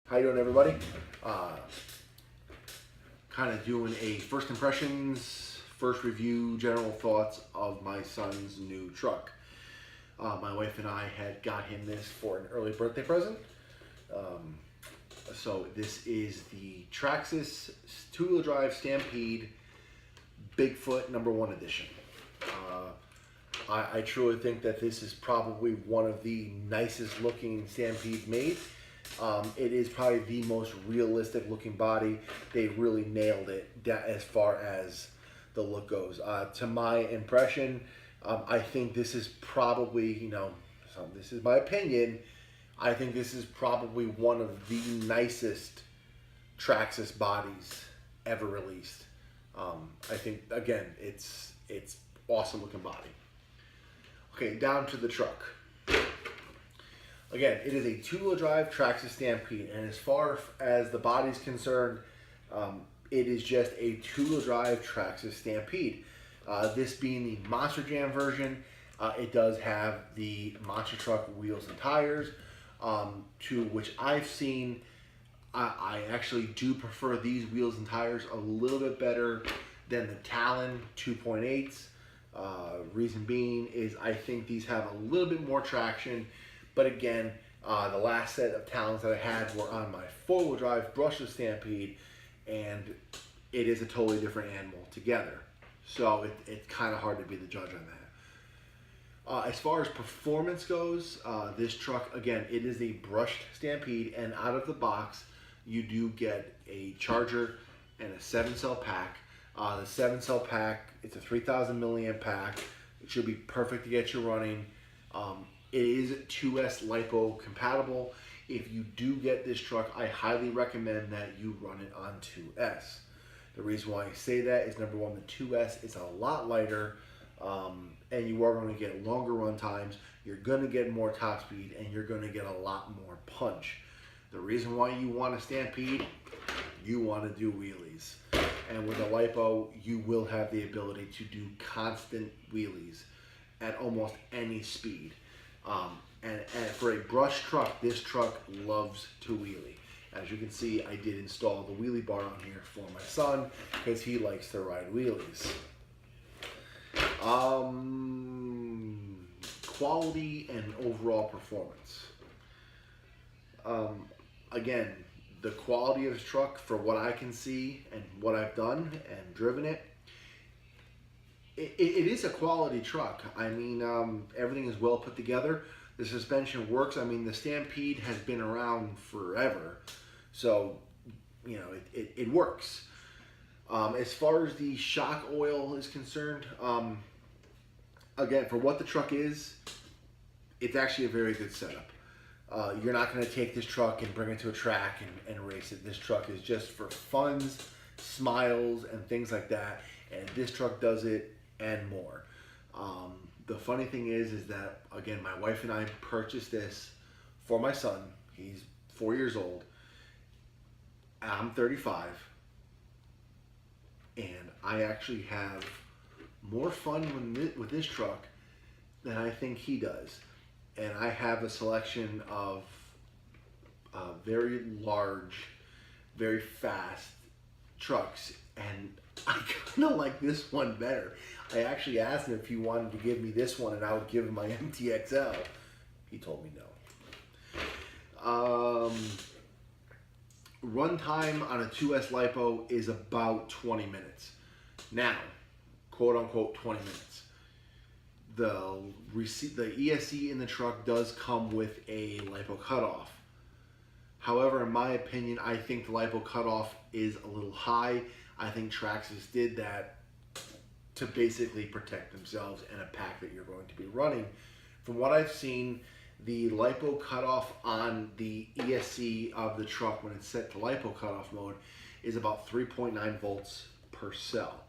How you doing, everybody? Kind of doing a first impressions, first review, general thoughts of my son's new truck. My wife and I had got him this for an early birthday present. So this is the Traxxas two-wheel drive Stampede Bigfoot #1 edition. I truly think that this is probably one of the nicest looking Stampedes made. It is probably the most realistic looking body. They really nailed it as far as the look goes. To my impression, I think this is probably, so this is my opinion, I think this is probably one of the nicest Traxxas bodies ever released. I think, again, it's awesome looking body. Okay, down to the truck. Again, it is a two-wheel drive Traxxas Stampede, and as far as the body is concerned, it is just a two-wheel drive Traxxas Stampede. This being the Monster Jam version, it does have the monster truck wheels and tires, to which I've seen. I actually do prefer these wheels and tires a little bit better than the Talon 2.8s. Reason being is I think these have a little bit more traction. But again, the last set of Talons that I had were on my four-wheel drive brushless Stampede, and it is a totally different animal together. So it's kind of hard to be the judge on that. As far as performance goes, this truck, again, it is a brushed Stampede, and out of the box, you do get a charger and a 7-cell pack. The 7-cell pack, it's a 3,000 milliamp pack. It should be perfect to get you running. It is 2S lipo compatible. If you do get this truck, I highly recommend that you run it on 2S. The reason why I say that is, number one, the 2S is a lot lighter, and you are going to get longer run times. You're going to get more top speed, and you're going to get a lot more punch. The reason why you want a Stampede, you want to do wheelies. And with a lipo, you will have the ability to do constant wheelies at almost any speed. And for a brush truck, this truck loves to wheelie. As you can see, I did install the wheelie bar on here for my son because he likes to ride wheelies. Quality and overall performance. Again, the quality of this truck, for what I can see and what I've done and driven it, it is a quality truck. I mean, everything is well put together. The suspension works. I mean, the Stampede has been around forever, so it works. As far as the shock oil is concerned, again, for what the truck is, it's actually a very good setup. You're not going to take this truck and bring it to a track and race it. This truck is just for funs, smiles, and things like that, and this truck does it and more. The funny thing is that, again, my wife and I purchased this for my son. He's 4 years old. I'm 35. And I actually have more fun with this truck than I think he does. And I have a selection of very large, very fast trucks, and I kind of like this one better. I actually asked him if he wanted to give me this one and I would give him my MTXL. He told me no. Runtime on a 2S lipo is about 20 minutes. Now, quote unquote 20 minutes. The ESC in the truck does come with a lipo cutoff. However, in my opinion, I think the lipo cutoff is a little high. I think Traxxas did that to basically protect themselves and a pack that you're going to be running. From what I've seen, the lipo cutoff on the ESC of the truck when it's set to lipo cutoff mode is about 3.9 volts per cell.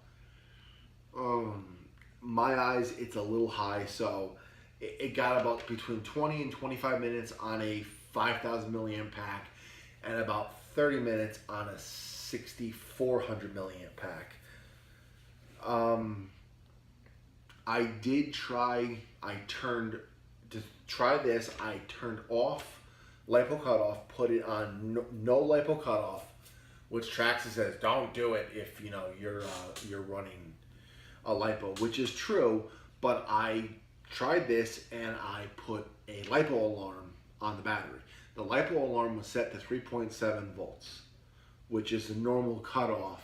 My eyes, it's a little high, so it got about between 20 and 25 minutes on a 5,000 milliamp pack and about 30 minutes on a 6,400 milliamp pack. I did try, to try this, I turned off lipo cutoff, put it on no lipo cutoff, which Traxxas says don't do it if you're running a lipo, which is true. But I tried this and I put a lipo alarm on the battery. The lipo alarm was set to 3.7 volts, which is the normal cutoff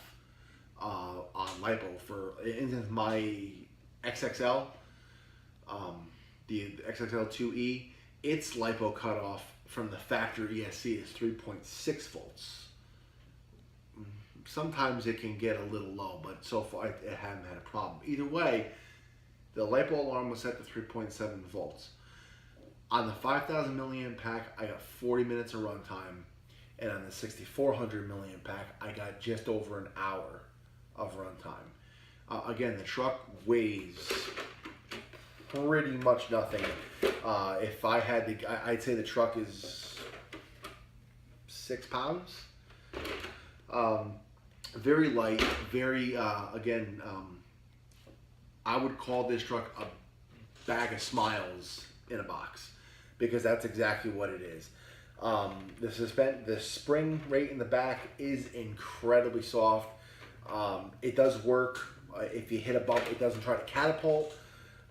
on lipo. For instance, my XXL, the XXL2E, its lipo cutoff from the factory ESC is 3.6 volts. Sometimes it can get a little low, but so far it hasn't had a problem. Either way, the lipo alarm was set to 3.7 volts. On the 5,000 milliamp pack, I got 40 minutes of runtime, and on the 6,400 milliamp pack, I got just over an hour of runtime. Again, the truck weighs pretty much nothing. If I had to, I'd say the truck is 6 pounds. Very light, very, again, I would call this truck a bag of smiles in a box, because that's exactly what it is. The spring rate in the back is incredibly soft. It does work. If you hit a bump, it doesn't try to catapult,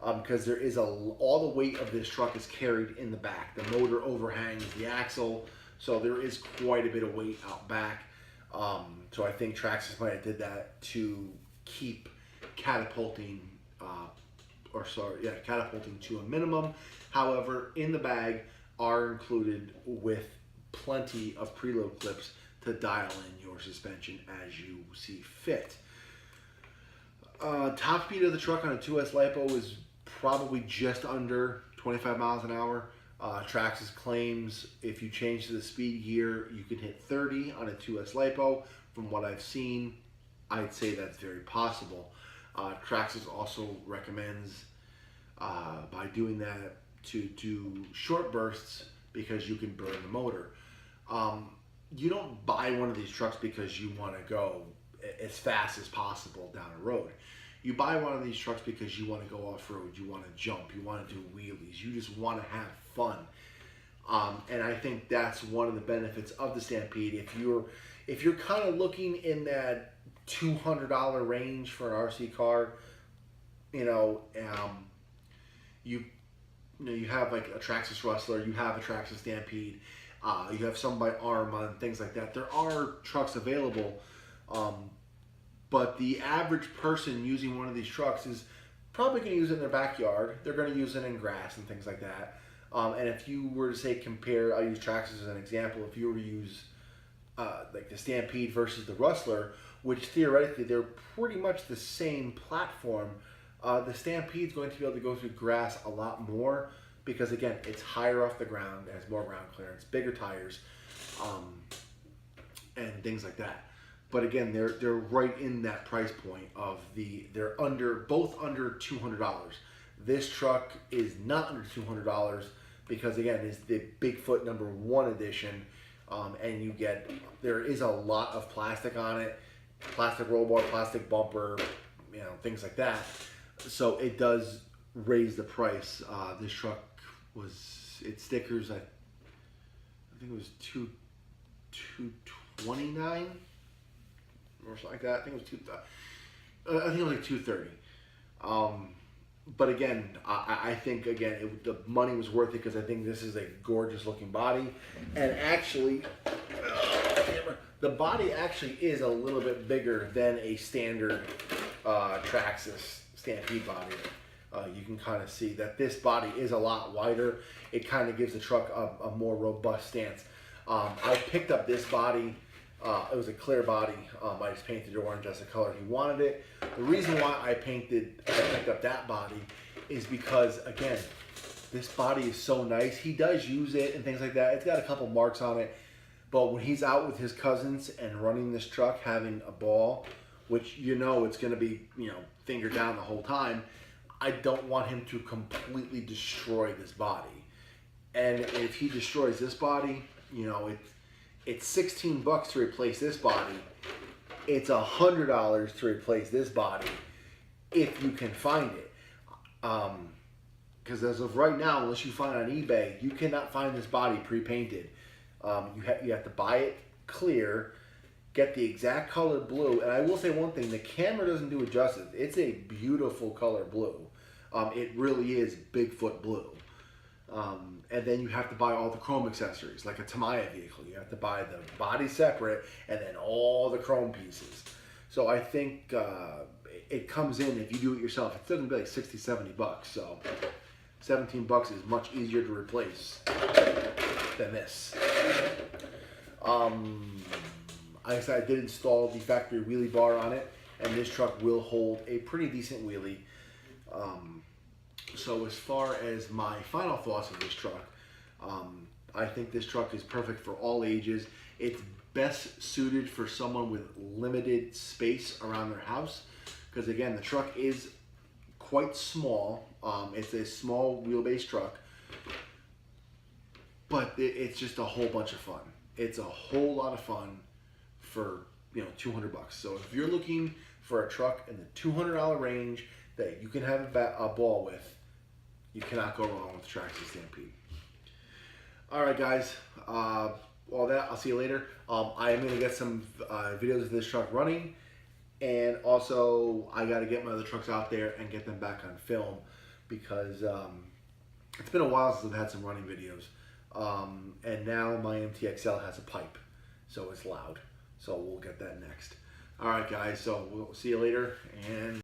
because there is all the weight of this truck is carried in the back. The motor overhangs the axle, so there is quite a bit of weight out back. So I think Traxxas might have did that to keep catapulting, catapulting to a minimum. However, in the bag are included with plenty of preload clips to dial in your suspension as you see fit. Top speed of the truck on a 2S lipo is probably just under 25 miles an hour. Traxxas claims if you change to the speed gear, you can hit 30 on a 2S lipo. From what I've seen, I'd say that's very possible. Traxxas also recommends by doing that to do short bursts, because you can burn the motor. You don't buy one of these trucks because you want to go as fast as possible down a road. You buy one of these trucks because you want to go off-road, you want to jump, you want to do wheelies, you just want to have fun. And I think that's one of the benefits of the Stampede. If you're kind of looking in that $200 range for an RC car, you have like a Traxxas Rustler, you have a Traxxas Stampede, you have some by Arma and things like that. There are trucks available, but the average person using one of these trucks is probably going to use it in their backyard. They're going to use it in grass and things like that. And if you were to say compare, I'll use Traxxas as an example. If you were to use like the Stampede versus the Rustler, which theoretically they're pretty much the same platform, the Stampede's going to be able to go through grass a lot more, because again, it's higher off the ground, it has more ground clearance, bigger tires, and things like that. But again, they're right in that price point of they're both under $200. This truck is not under $200 because again, it's the BIGFOOT #1 edition, and there is a lot of plastic on it, plastic roll bar, plastic bumper, things like that. So it does raise the price. This truck its stickers, I think it was $229 or something like that. I think it was like $230. But again, I think again the money was worth it, because I think this is a gorgeous looking body, and actually, the body actually is a little bit bigger than a standard Traxxas Stampede body. You can kind of see that this body is a lot wider. It kind of gives the truck a more robust stance. I picked up this body. It was a clear body. I just painted it orange as the color he wanted it. The reason why I picked up that body is because, again, this body is so nice. He does use it and things like that. It's got a couple marks on it. But when he's out with his cousins and running this truck, having a ball, which it's going to be, finger down the whole time, I don't want him to completely destroy this body. And if he destroys this body, it's $16 to replace this body. It's $100 to replace this body if you can find it. Because as of right now, unless you find it on eBay, you cannot find this body pre-painted. You have to buy it clear, get the exact color blue. And I will say one thing, the camera doesn't do it justice. It's a beautiful color blue. It really is Bigfoot blue. And then you have to buy all the chrome accessories, like a Tamiya vehicle. You have to buy the body separate and then all the chrome pieces. So I think it comes in, if you do it yourself, it's going to be like 60, 70 bucks. So 17 bucks is much easier to replace than this. Like I said, I did install the factory wheelie bar on it, and this truck will hold a pretty decent wheelie. So as far as my final thoughts of this truck, I think this truck is perfect for all ages. It's best suited for someone with limited space around their house, because again, the truck is quite small. It's a small wheelbase truck, but it's just a whole bunch of fun. It's a whole lot of fun for 200 bucks. So if you're looking for a truck in the $200 range that you can have a ball with, you cannot go wrong with the Traxxas Stampede. All right, guys. All that, I'll see you later. I am going to get some videos of this truck running, and also I got to get my other trucks out there and get them back on film, because it's been a while since I've had some running videos. And now my MTXL has a pipe, so it's loud. So we'll get that next. All right, guys. So we'll see you later, and